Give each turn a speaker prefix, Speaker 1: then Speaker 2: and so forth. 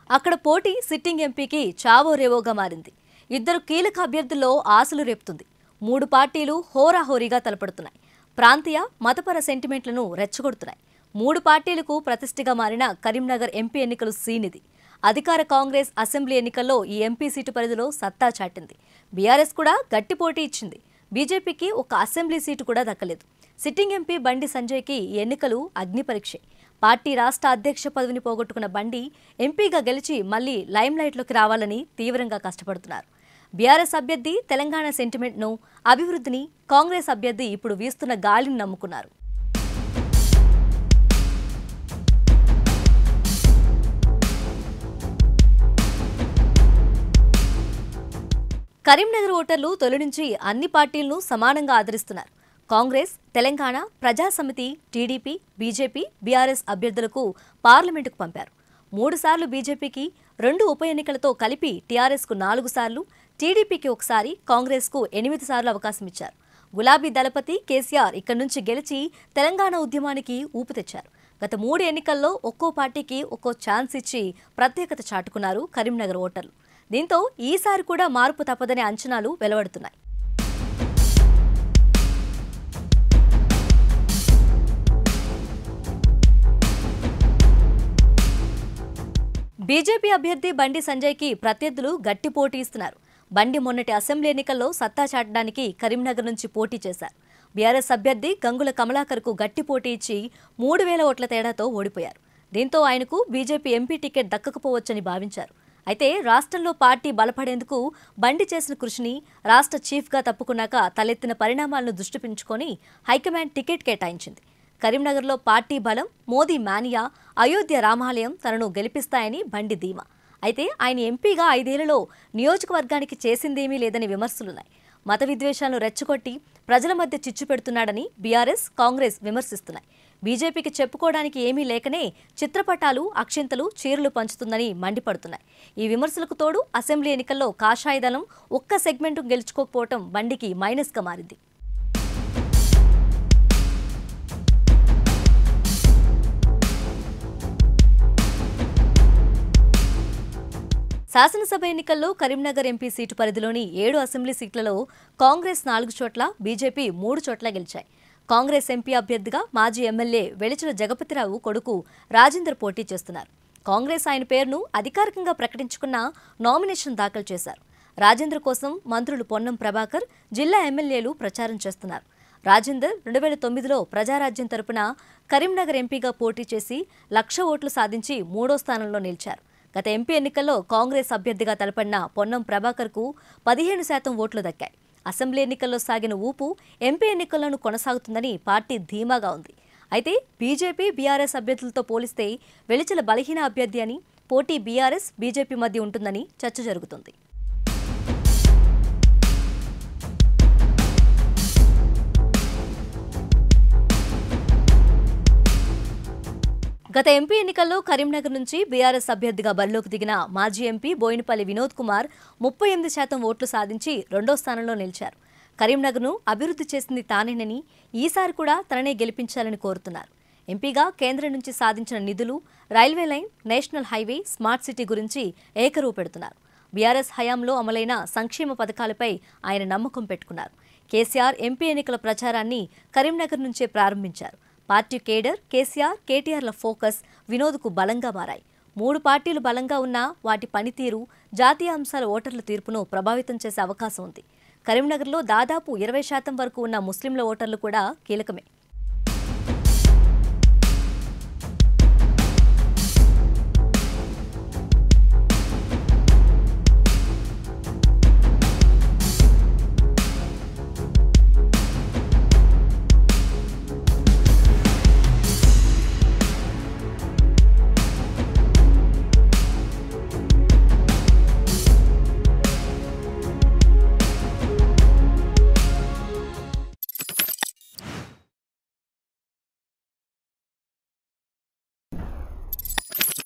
Speaker 1: అక్కడ పోటీ సిట్టింగ్ ఎంపీకి చావో రేవోగా మారింది. ఇద్దరు కీలక అభ్యర్థుల్లో ఆశలు రేపుతుంది. 3 పార్టీలు హోరాహోరీగా తలపడుతున్నాయి. ప్రాంతీయ మతపర సెంటిమెంట్లను రెచ్చగొడుతున్నాయి. 3 పార్టీలకు ప్రతిష్టగా మారిన కరీంనగర్ ఎంపీ ఎన్నికలు సీన్ ఇది. అధికార కాంగ్రెస్ అసెంబ్లీ ఎన్నికల్లో ఈ ఎంపీ సీటు పరిధిలో సత్తా చాటింది. బీఆర్ఎస్ కూడా గట్టి పోటీ ఇచ్చింది. బీజేపీకి ఒక అసెంబ్లీ సీటు కూడా దక్కలేదు. సిట్టింగ్ ఎంపీ బండి సంజయ్కి ఈ ఎన్నికలు అగ్నిపరీక్షే. పార్టీ రాష్ట్ర అధ్యక్ష పదవిని పోగొట్టుకున్న బండి ఎంపీగా గెలిచి మళ్లీ లైమ్లైట్లోకి రావాలని తీవ్రంగా కష్టపడుతున్నారు. బీఆర్ఎస్ అభ్యర్థి తెలంగాణ సెంటిమెంట్ను, అభివృద్ధిని, కాంగ్రెస్ అభ్యర్థి ఇప్పుడు వీస్తున్న గాలిని నమ్ముకున్నారు. కరీంనగర్ ఓటర్లు తొలి నుంచి అన్ని పార్టీలను సమానంగా ఆదరిస్తున్నారు. Congress, Telangana Praja Samithi, TDP, BJP, BRS అభ్యర్థులకు పార్లమెంటుకు పంపారు. 3 సార్లు బీజేపీకి, 2 ఉప ఎన్నికలతో కలిపి టీఆర్ఎస్కు 4 సార్లు, టీడీపీకి 1 సారి, కాంగ్రెస్కు 8 సార్లు అవకాశం ఇచ్చారు. గులాబీ దళపతి కేసీఆర్ ఇక్కడి నుంచి గెలిచి తెలంగాణ ఉద్యమానికి ఊపు తెచ్చారు. గత 3 ఎన్నికల్లో ఒక్కో పార్టీకి ఒక్కో ఛాన్స్ ఇచ్చి ప్రత్యేకత చాటుకున్నారు కరీంనగర్ ఓటర్లు. దీంతో ఈసారి కూడా మార్పు తప్పదనే అంచనాలు వెలువడుతున్నాయి. బీజేపీ అభ్యర్థి బండి సంజయ్కి ప్రత్యర్థులు గట్టి పోటీ ఇస్తున్నారు. బండి మొన్నటి అసెంబ్లీ ఎన్నికల్లో సత్తా చాటడానికి కరీంనగర్ నుంచి పోటీ చేశారు. బీఆర్ఎస్ అభ్యర్థి గంగుల కమలాకర్కు గట్టి పోటీ ఇచ్చి 3000 ఓట్ల తేడాతో ఓడిపోయారు. దీంతో ఆయనకు బీజేపీ ఎంపీ టికెట్ దక్కకపోవచ్చని భావించారు. అయితే రాష్ట్రంలో పార్టీ బలపడేందుకు బండి చేసిన కృషిని, రాష్ట్ర చీఫ్గా తప్పుకున్నాక తలెత్తిన పరిణామాలను దృష్టి పెంచుకొని హైకమాండ్ టికెట్ కేటాయించింది. కరీంనగర్లో పార్టీ బలం, మోదీ మానియా, అయోధ్య రామాలయం తనను గెలిపిస్తాయని బండి ధీమా. అయితే ఆయన ఎంపీగా 5 ఏళ్లలో నియోజకవర్గానికి చేసిందేమీ లేదని విమర్శలున్నాయి. మత విద్వేషాలను రెచ్చగొట్టి ప్రజల మధ్య చిచ్చు పెడుతున్నాడని బీఆర్ఎస్, కాంగ్రెస్ విమర్శిస్తున్నాయి. బీజేపీకి చెప్పుకోవడానికి ఏమీ లేకనే చిత్రపటాలు, అక్షింతలు, చీరలు పంచుతుందని మండిపడుతున్నాయి. ఈ విమర్శలకు తోడు అసెంబ్లీ ఎన్నికల్లో కాషాయ దళం ఒక్క సెగ్మెంటు గెలుచుకోకపోవడం బండికి మైనస్గా మారింది. శాసనసభ ఎన్నికల్లో కరీంనగర్ ఎంపీ సీటు పరిధిలోని 7 అసెంబ్లీ సీట్లలో కాంగ్రెస్ 4 చోట్ల, బీజేపీ 3 చోట్ల గెలిచాయి. కాంగ్రెస్ ఎంపీ అభ్యర్థిగా మాజీ ఎమ్మెల్యే వెలిచల జగపతిరావు కొడుకు రాజేందర్ పోటీ చేస్తున్నారు. కాంగ్రెస్ ఆయన పేరును అధికారికంగా ప్రకటించుకున్న నామినేషన్ దాఖలు చేశారు. రాజేందర్ కోసం మంత్రులు పొన్నం ప్రభాకర్, జిల్లా ఎమ్మెల్యేలు ప్రచారం చేస్తున్నారు. రాజేందర్ 2009లో ప్రజారాజ్యం తరపున కరీంనగర్ ఎంపీగా పోటీ చేసి 1,00,000 ఓట్లు సాధించి 3వ స్థానంలో నిలిచారు. గత ఎంపీ ఎన్నికల్లో కాంగ్రెస్ అభ్యర్థిగా తలపడిన పొన్నం ప్రభాకర్కు 15% ఓట్లు దక్కాయి. అసెంబ్లీ ఎన్నికల్లో సాగిన ఊపు ఎంపీ ఎన్నికల్లోనూ కొనసాగుతుందని పార్టీ ధీమాగా ఉంది. అయితే బీజేపీ, బీఆర్ఎస్ అభ్యర్థులతో పోలిస్తే వెలిచల బలహీన అభ్యర్థి అని, పోటీ బీఆర్ఎస్, బీజేపీ మధ్య ఉంటుందని చర్చ జరుగుతుంది. గత ఎంపీ ఎన్నికల్లో కరీంనగర్ నుంచి బీఆర్ఎస్ అభ్యర్థిగా బరిలోకి దిగిన మాజీ ఎంపీ బోయినపల్లి వినోద్ కుమార్ 38% ఓట్లు సాధించి 2వ స్థానంలో నిలిచారు. కరీంనగర్ను అభివృద్ధి చేసింది తానేనని, ఈసారి కూడా తననే గెలిపించాలని కోరుతున్నారు. ఎంపీగా కేంద్రం నుంచి సాధించిన నిధులు, railway line, national highway, smart city గురించి ఏకరువు పెడుతున్నారు. బీఆర్ఎస్ హయాంలో అమలైన సంక్షేమ పథకాలపై ఆయన నమ్మకం పెట్టుకున్నారు. కేసీఆర్ ఎంపీ ఎన్నికల ప్రచారాన్ని కరీంనగర్ నుంచే ప్రారంభించారు. పార్టీ కేడర్, కేసీఆర్, కేటీఆర్ల ఫోకస్ వినోద్కు బలంగా మారాయి. 3 పార్టీలు బలంగా ఉన్నా వాటి పనితీరు, జాతీయ అంశాల ఓటర్ల తీర్పును ప్రభావితం చేసే అవకాశం ఉంది. కరీంనగర్లో దాదాపు 20% వరకు ఉన్న ముస్లింల ఓటర్లు కూడా కీలకమే.